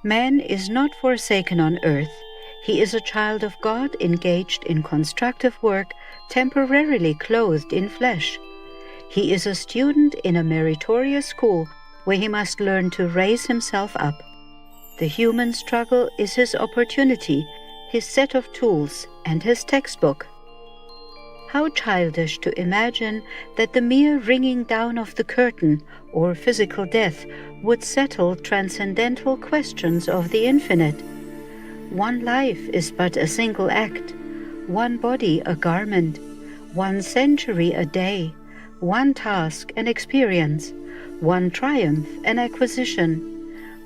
Man is not forsaken on earth. He is a child of God engaged in constructive work, temporarily clothed in flesh. He is a student in a meritorious school where he must learn to raise himself up. The human struggle is his opportunity, his set of tools, and his textbook. How childish to imagine that the mere ringing down of the curtain or physical death would settle transcendental questions of the infinite. One life is but a single act, one body a garment, one century a day, one task an experience, one triumph an acquisition,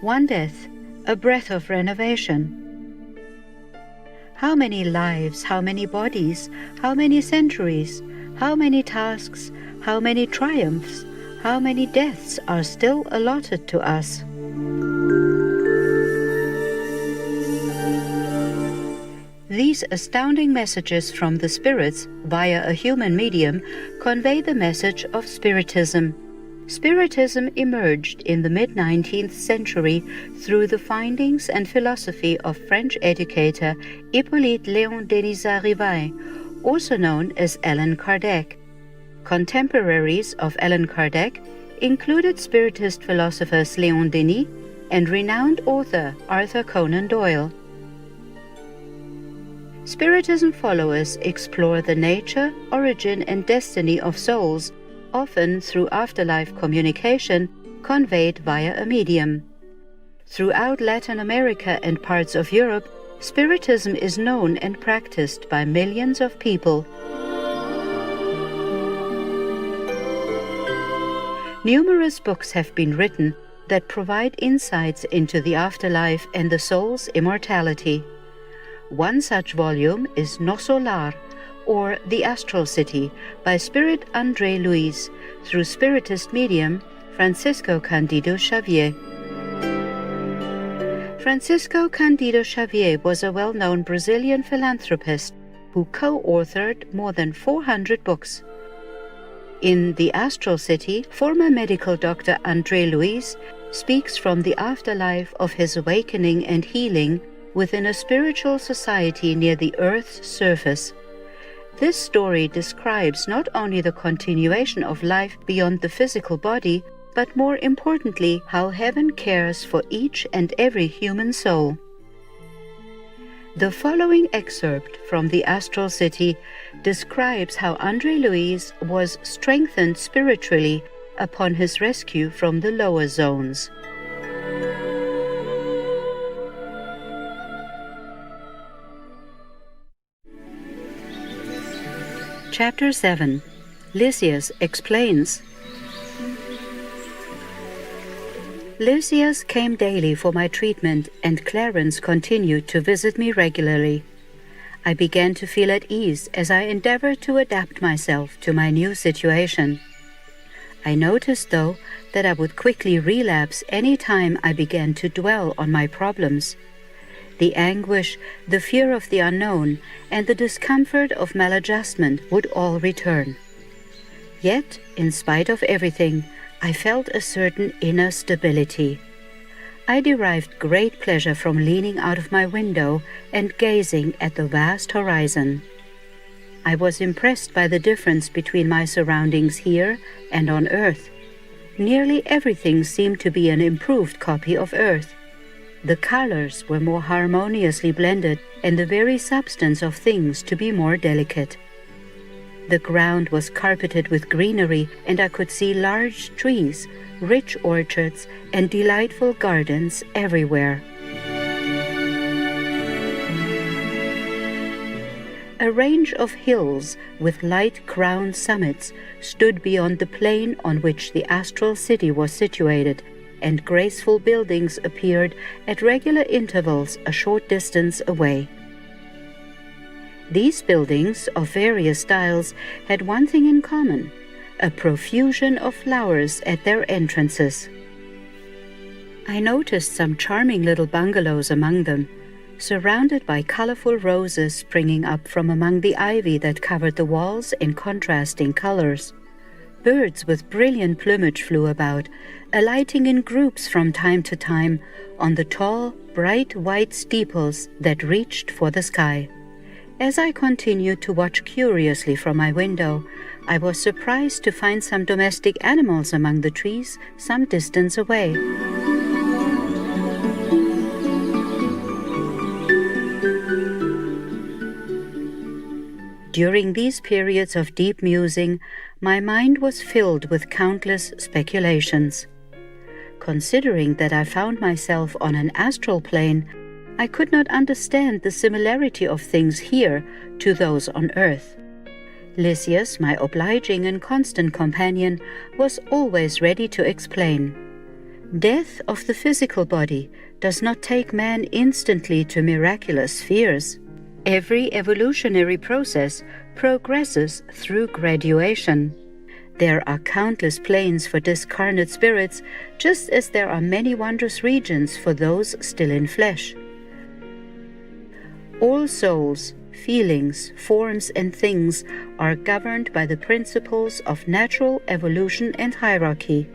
one death a breath of renovation. How many lives, how many bodies, how many centuries, how many tasks, how many triumphs, how many deaths are still allotted to us? These astounding messages from the spirits via a human medium convey the message of Spiritism. Spiritism emerged in the mid-19th century through the findings and philosophy of French educator Hippolyte Léon Denis Rivail, also known as Allan Kardec. Contemporaries of Allan Kardec included Spiritist philosophers Léon Denis and renowned author Arthur Conan Doyle. Spiritism followers explore the nature, origin, and destiny of souls, often through afterlife communication conveyed via a medium. Throughout Latin America and parts of Europe, Spiritism is known and practiced by millions of people. Numerous books have been written that provide insights into the afterlife and the soul's immortality. One such volume is No Solar, or The Astral City, by Spirit André Luiz, through Spiritist medium Francisco Cândido Xavier. Francisco Cândido Xavier was a well-known Brazilian philanthropist who co-authored more than 400 books. In The Astral City, former medical doctor André Luiz speaks from the afterlife of his awakening and healing within a spiritual society near the Earth's surface. This story describes not only the continuation of life beyond the physical body, but more importantly, how heaven cares for each and every human soul. The following excerpt from The Astral City describes how André Luiz was strengthened spiritually upon his rescue from the lower zones. Chapter 7. Lysias Explains. Lysias came daily for my treatment, and Clarence continued to visit me regularly. I began to feel at ease as I endeavored to adapt myself to my new situation. I noticed, though, that I would quickly relapse any time I began to dwell on my problems. The anguish, the fear of the unknown, and the discomfort of maladjustment would all return. Yet, in spite of everything, I felt a certain inner stability. I derived great pleasure from leaning out of my window and gazing at the vast horizon. I was impressed by the difference between my surroundings here and on Earth. Nearly everything seemed to be an improved copy of Earth. The colors were more harmoniously blended, and the very substance of things to be more delicate. The ground was carpeted with greenery, and I could see large trees, rich orchards, and delightful gardens everywhere. A range of hills with light-crowned summits stood beyond the plain on which the Astral City was situated, and graceful buildings appeared at regular intervals a short distance away. These buildings, of various styles, had one thing in common: a profusion of flowers at their entrances. I noticed some charming little bungalows among them, surrounded by colorful roses springing up from among the ivy that covered the walls in contrasting colors. Birds with brilliant plumage flew about, alighting in groups from time to time on the tall, bright white steeples that reached for the sky. As I continued to watch curiously from my window, I was surprised to find some domestic animals among the trees some distance away. During these periods of deep musing, my mind was filled with countless speculations. Considering that I found myself on an astral plane, I could not understand the similarity of things here to those on earth. Lysias, my obliging and constant companion, was always ready to explain. Death of the physical body does not take man instantly to miraculous spheres. Every evolutionary process progresses through graduation. There are countless planes for discarnate spirits, just as there are many wondrous regions for those still in flesh. All souls, feelings, forms, and things are governed by the principles of natural evolution and hierarchy.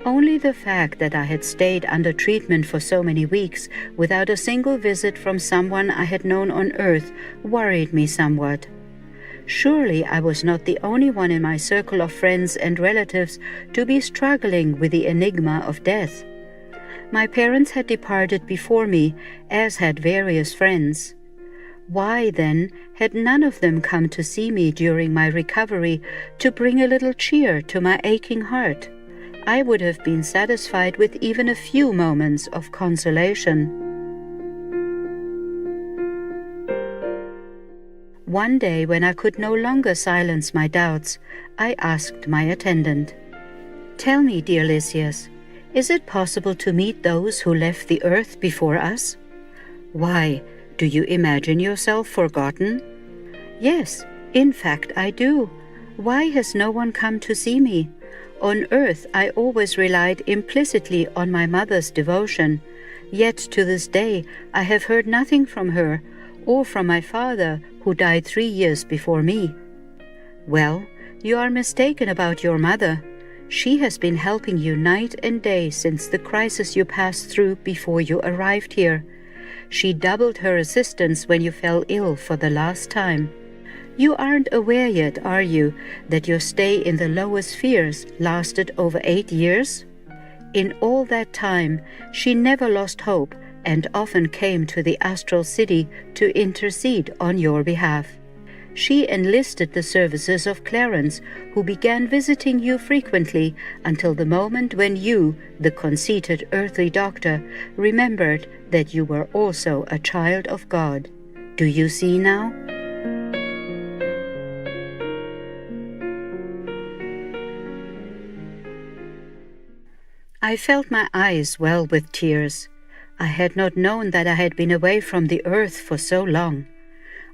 Only the fact that I had stayed under treatment for so many weeks without a single visit from someone I had known on earth worried me somewhat. Surely I was not the only one in my circle of friends and relatives to be struggling with the enigma of death. My parents had departed before me, as had various friends. Why, then, had none of them come to see me during my recovery to bring a little cheer to my aching heart? I would have been satisfied with even a few moments of consolation. One day, when I could no longer silence my doubts, I asked my attendant, "Tell me, dear Lysias, is it possible to meet those who left the earth before us?" "Why, do you imagine yourself forgotten?" "Yes, in fact I do. Why has no one come to see me? On earth I always relied implicitly on my mother's devotion, yet to this day I have heard nothing from her, or from my father, who died 3 years before me." "Well, you are mistaken about your mother. She has been helping you night and day since the crisis you passed through before you arrived here. She doubled her assistance when you fell ill for the last time. You aren't aware yet, are you, that your stay in the lower spheres lasted over 8 years? In all that time, she never lost hope and often came to the Astral City to intercede on your behalf. She enlisted the services of Clarence, who began visiting you frequently until the moment when you, the conceited earthly doctor, remembered that you were also a child of God. Do you see now?" I felt my eyes well with tears. I had not known that I had been away from the earth for so long.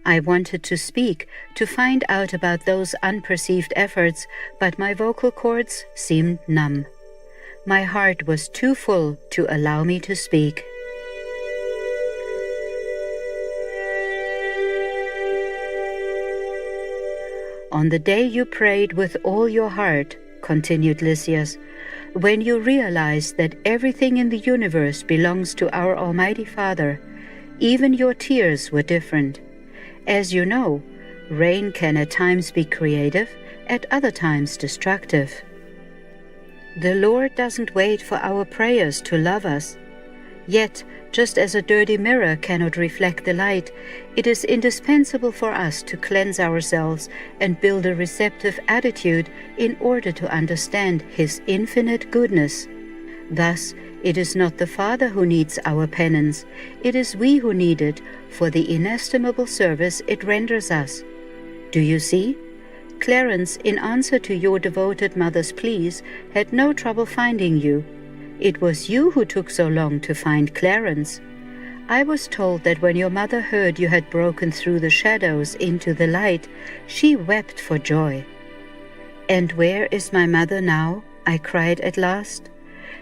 I wanted to speak, to find out about those unperceived efforts, but my vocal cords seemed numb. My heart was too full to allow me to speak. "On the day you prayed with all your heart," continued Lysias, "when you realized that everything in the universe belongs to our Almighty Father, even your tears were different. As you know, rain can at times be creative, at other times destructive. The Lord doesn't wait for our prayers to love us. Yet, just as a dirty mirror cannot reflect the light, it is indispensable for us to cleanse ourselves and build a receptive attitude in order to understand His infinite goodness. Thus, it is not the Father who needs our penance, it is we who need it for the inestimable service it renders us. Do you see? Clarence, in answer to your devoted mother's pleas, had no trouble finding you. It was you who took so long to find Clarence. I was told that when your mother heard you had broken through the shadows into the light, she wept for joy." "And where is my mother now?" I cried at last.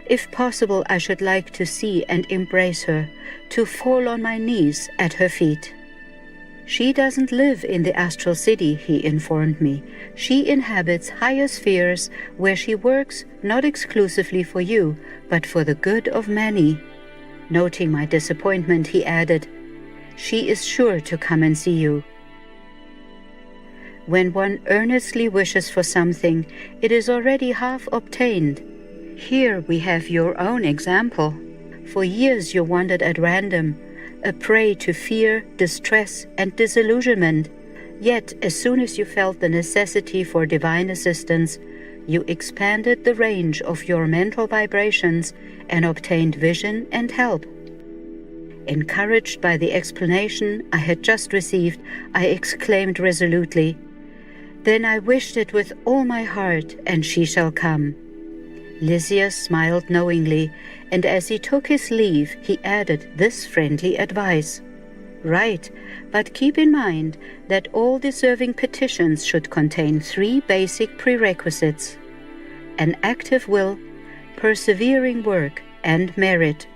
"If possible, I should like to see and embrace her, to fall on my knees at her feet." She doesn't live in the Astral City, he informed me. She inhabits higher spheres where she works not exclusively for you, but for the good of many. Noting my disappointment, he added, "She is sure to come and see you." When one earnestly wishes for something, it is already half obtained. Here we have your own example. For years you wandered at random, a prey to fear, distress, and disillusionment. Yet, as soon as you felt the necessity for divine assistance, you expanded the range of your mental vibrations and obtained vision and help. Encouraged by the explanation I had just received, I exclaimed resolutely, "Then I wished it with all my heart, and she shall come." Lysias smiled knowingly, and as he took his leave, he added this friendly advice. "Right, but keep in mind that all deserving petitions should contain 3 basic prerequisites: an active will, persevering work, and merit.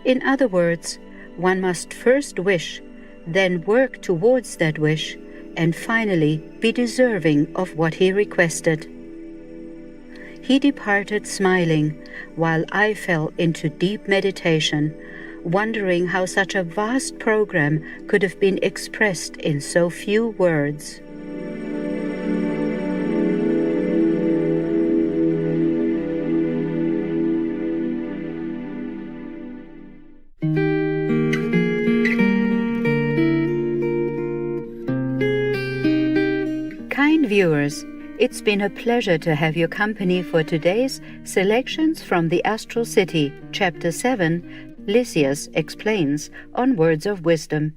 In other words, one must first wish, then work towards that wish, and finally be deserving of what he requested." He departed smiling, while I fell into deep meditation, wondering how such a vast program could have been expressed in so few words. Kind viewers, it's been a pleasure to have your company for today's selections from the Astral City, Chapter 7, Lysias Explains, on Words of Wisdom.